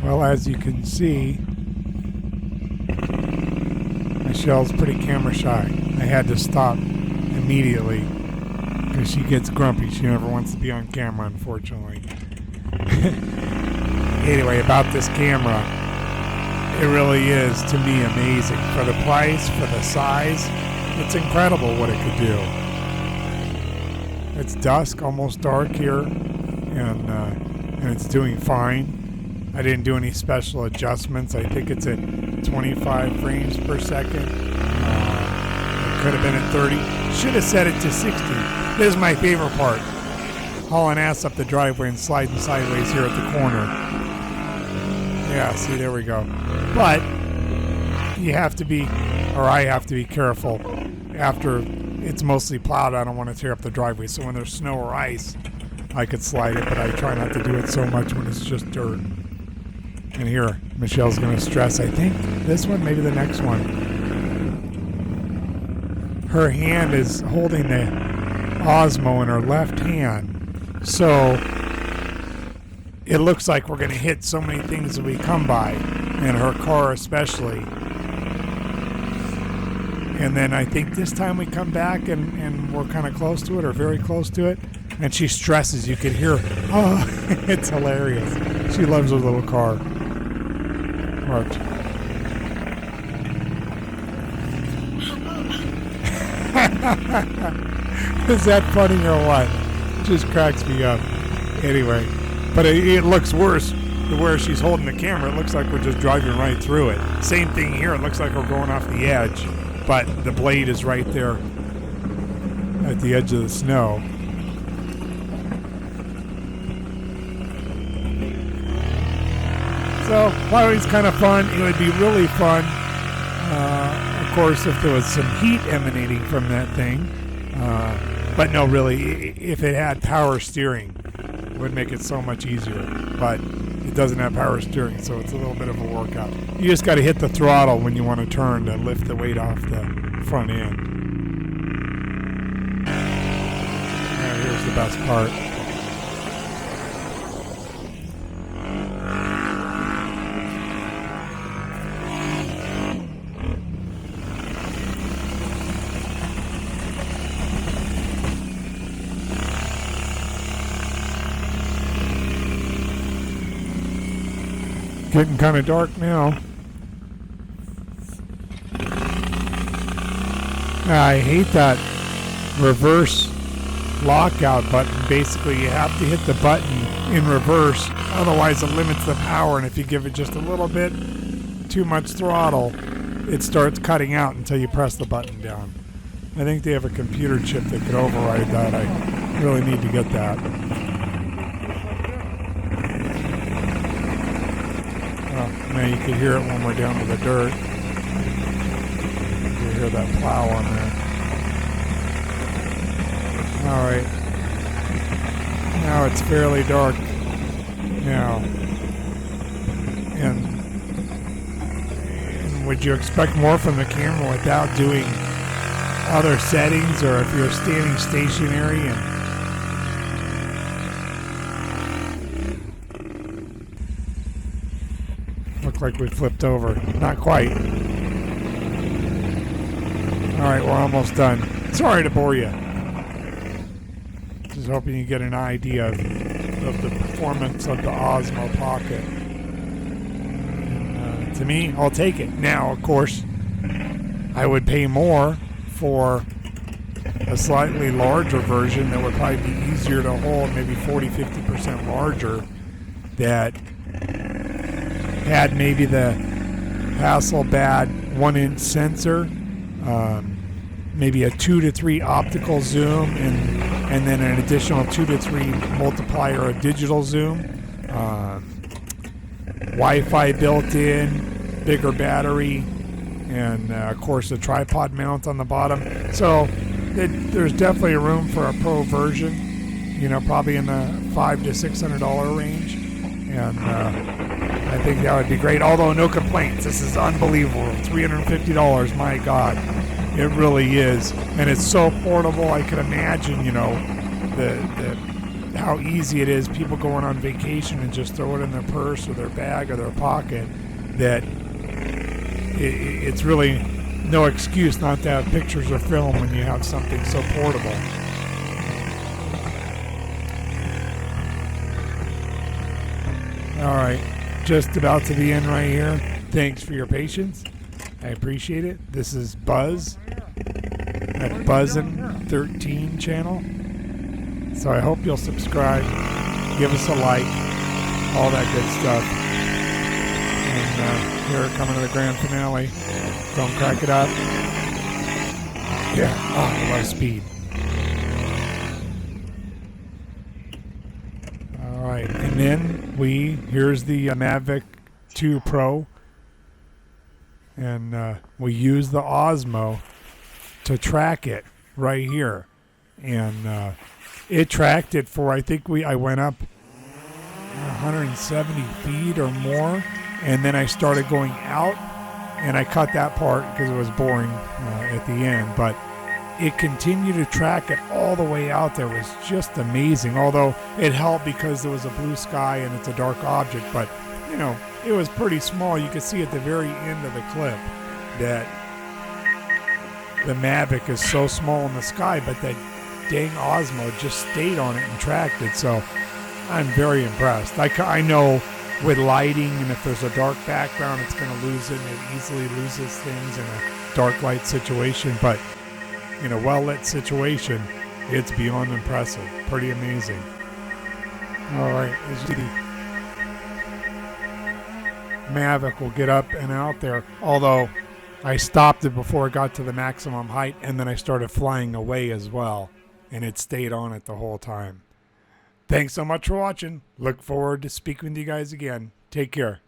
Well, as you can see, Michelle's pretty camera shy. I had to stop immediately because she gets grumpy. She never wants to be on camera, unfortunately. Anyway, about this camera, it really is, to me, amazing. For the price, for the size, it's incredible what it could do. It's dusk, almost dark here, and it's doing fine. I didn't do any special adjustments. I think it's at 25 frames per second. It could have been at 30. Should have set it to 60. This is my favorite part. Hauling ass up the driveway and sliding sideways here at the corner. Yeah, see, there we go. But you have to be, or I have to be careful. After it's mostly plowed, I don't want to tear up the driveway. So when there's snow or ice, I could slide it, but I try not to do it so much when it's just dirt. And here, Michelle's going to stress, I think, this one, maybe the next one. Her hand is holding the Osmo in her left hand. So it looks like we're going to hit so many things as we come by, and her car especially. And then I think this time we come back and we're kind of close to it, or very close to it, and she stresses. You can hear, oh, it's hilarious. She loves her little car. Watch. Is that funny or what? It just cracks me up. Anyway, but it looks worse to where she's holding the camera. It looks like we're just driving right through it. Same thing here. It looks like we're going off the edge, but the blade is right there at the edge of the snow. So, plowing's kind of fun. It would be really fun, of course, if there was some heat emanating from that thing. But no, really, if it had power steering, it would make it so much easier. But it doesn't have power steering, so it's a little bit of a workout. You just got to hit the throttle when you want to turn to lift the weight off the front end. Now, here's the best part. Getting kind of dark now. I hate that reverse lockout button. Basically, you have to hit the button in reverse, otherwise it limits the power, and if you give it just a little bit too much throttle, it starts cutting out until you press the button down. I think they have a computer chip that could override that. I really need to get that. Now you can hear it when we're down to the dirt. You hear that plow on there. Alright. Now it's fairly dark now. And would you expect more from the camera without doing other settings, or if you're standing stationary and look like we flipped over? Not quite. Alright, we're almost done. Sorry to bore you. Just hoping you get an idea of the performance of the Osmo Pocket. And, to me, I'll take it. Now, of course, I would pay more for a slightly larger version that would probably be easier to hold, maybe 40-50% larger, that had maybe the Hasselblad 1-inch sensor, maybe a 2 to 3 optical zoom, and then an additional 2 to 3 multiplier of digital zoom, Wi-Fi built in, bigger battery, and of course a tripod mount on the bottom. So there's definitely room for a pro version, probably in the $500 to $600 range, and I think that would be great. Although no complaints, this is unbelievable. $350, my God, it really is, and it's so portable. I could imagine, the how easy it is, people going on vacation and just throw it in their purse or their bag or their pocket, that it's really no excuse not to have pictures or film when you have something so portable. All right, just about to the end right here. Thanks for your patience. I appreciate it. This is Buzz at Buzzin13 channel. So I hope you'll subscribe, give us a like, all that good stuff. And here coming to the grand finale. Don't crack it up. Yeah, I love speed. All right, and then here's the Mavic 2 Pro. And we use the Osmo to track it right here. And it tracked it for, I think I went up 170 feet or more. And then I started going out, and I cut that part because it was boring at the end. But it continued to track it all the way out there. It was just amazing. Although it helped because there was a blue sky and it's a dark object. But, you know, it was pretty small. You could see at the very end of the clip that the Mavic is so small in the sky, but that dang Osmo just stayed on it and tracked it. So I'm very impressed. I know with lighting, and if there's a dark background, it's going to lose it. It easily loses things in a dark light situation. But in a well-lit situation, it's beyond impressive. Pretty amazing. All right, as you see, Mavic will get up and out there, although I stopped it before it got to the maximum height, and then I started flying away as well, and it stayed on it the whole time. Thanks so much for watching. Look forward to speaking with you guys again. Take care.